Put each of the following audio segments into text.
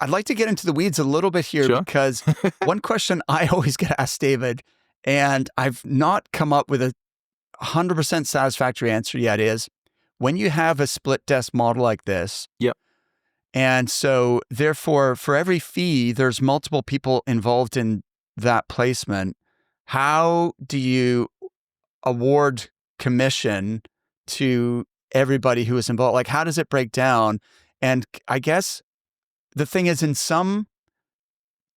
I'd like to get into the weeds a little bit here Sure. because one question I always get asked, David, and I've not come up with a 100% satisfactory answer yet, is when you have a split desk model like this, Yep. and so therefore for every fee, there's multiple people involved in that placement. How do you award commission to everybody who is involved? Like, how does it break down? And I guess the thing is, in some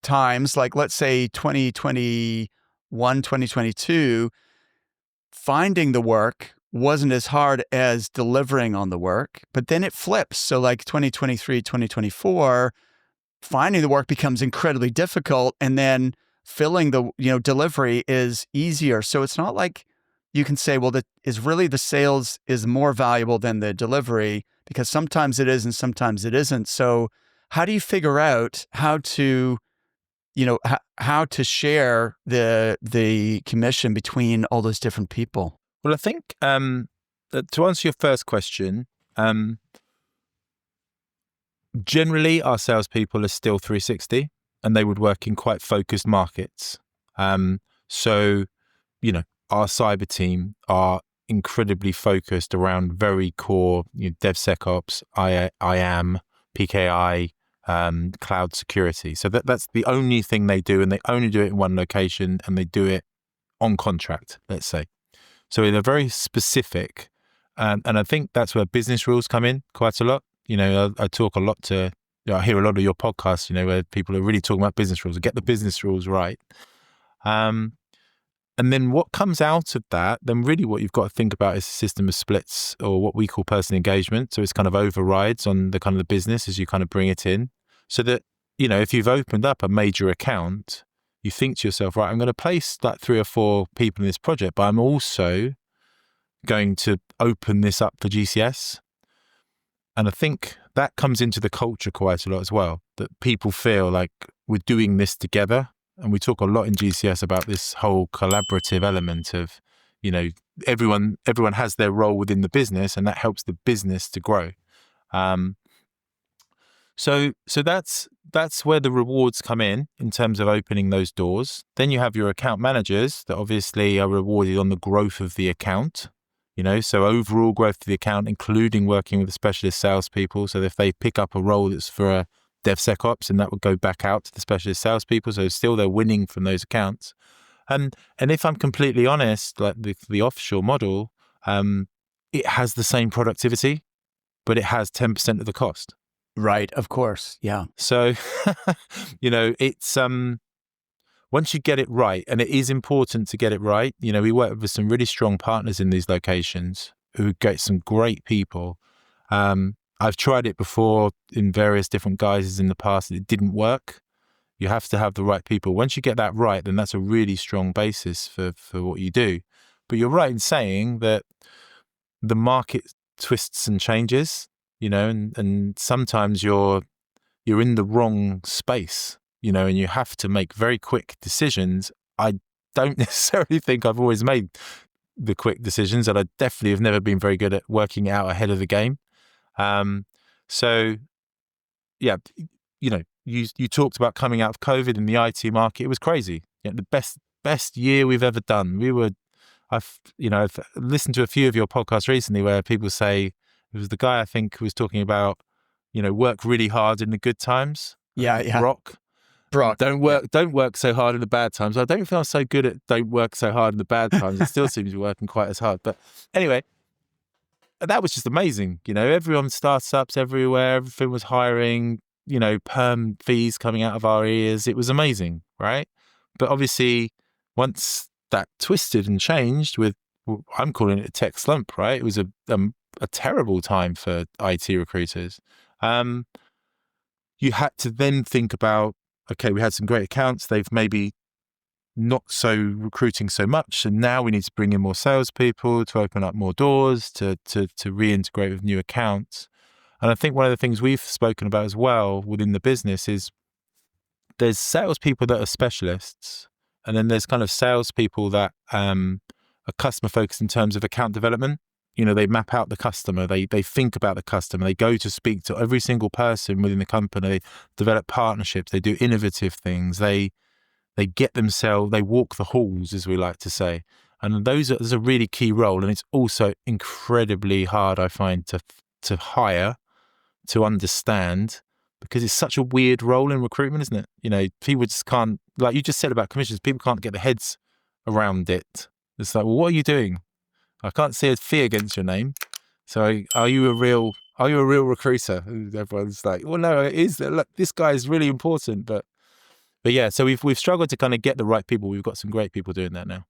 times, like let's say 2021, 2022, finding the work wasn't as hard as delivering on the work, but then it flips. So like 2023, 2024, finding the work becomes incredibly difficult, and then filling the, delivery is easier. So it's not like you can say, well, that is really the sales is more valuable than the delivery, because sometimes it is and sometimes it isn't. So how do you figure out how to, how to share the commission between all those different people? Well, I think to answer your first question, generally our salespeople are still 360 and they would work in quite focused markets. So, our cyber team are incredibly focused around very core DevSecOps, IAM, PKI, cloud security. So that's the only thing they do, and they only do it in one location, and they do it on contract, let's say. So they're very specific. And I think that's where business rules come in quite a lot. I talk a lot I hear a lot of your podcasts, where people are really talking about business rules, get the business rules right. And then what comes out of that, then really what you've got to think about is a system of splits, or what we call personal engagement. So it's kind of overrides on the kind of the business as you kind of bring it in. So that, if you've opened up a major account, you think to yourself, right, I'm going to place like 3 or 4 people in this project, but I'm also going to open this up for GCS. And I think that comes into the culture quite a lot as well, that people feel like we're doing this together. And we talk a lot in GCS about this whole collaborative element of, everyone has their role within the business, and that helps the business to grow. So that's where the rewards come in terms of opening those doors. Then you have your account managers that obviously are rewarded on the growth of the account. So overall growth of the account, including working with the specialist salespeople. So if they pick up a role that's for a DevSecOps, and that would go back out to the specialist salespeople. So still they're winning from those accounts. And if I'm completely honest, like the offshore model, it has the same productivity, but it has 10% of the cost. Right. Of course. Yeah. So, it's, once you get it right, and it is important to get it right, we work with some really strong partners in these locations who get some great people. I've tried it before in various different guises in the past. It didn't work. You have to have the right people. Once you get that right, then that's a really strong basis for what you do. But you're right in saying that the market twists and changes, and sometimes you're in the wrong space, and you have to make very quick decisions. I don't necessarily think I've always made the quick decisions, and I definitely have never been very good at working out ahead of the game. So yeah, you talked about coming out of COVID in the IT market. It was crazy. The best year we've ever done. I've listened to a few of your podcasts recently where people say, it was the guy I think who was talking about, work really hard in the good times. Yeah. Brock. Don't work so hard in the bad times. I don't feel so good at don't work so hard in the bad times. It still seems to be working quite as hard. But anyway, that was just amazing. Everyone, startups everywhere, everything was hiring, perm fees coming out of our ears. It was amazing, right? But obviously, once that twisted and changed with, I'm calling it a tech slump, right? It was a terrible time for IT recruiters. You had to then think about, okay, we had some great accounts. They've maybe not so recruiting so much, and now we need to bring in more salespeople to open up more doors, to reintegrate with new accounts. And I think one of the things we've spoken about as well within the business is there's salespeople that are specialists, and then there's kind of salespeople that are customer focused in terms of account development. They map out the customer. They think about the customer. They go to speak to every single person within the company. They develop partnerships. They do innovative things. They get themselves. They walk the halls, as we like to say. And that's a really key role. And it's also incredibly hard, I find, to hire, to understand, because it's such a weird role in recruitment, isn't it? People just can't, like you just said about commissions, people can't get their heads around it. It's like, well, what are you doing? I can't see a fee against your name. So are you a real recruiter? And everyone's like, well, no, it is. Look, this guy is really important. But yeah, so we've struggled to kind of get the right people. We've got some great people doing that now.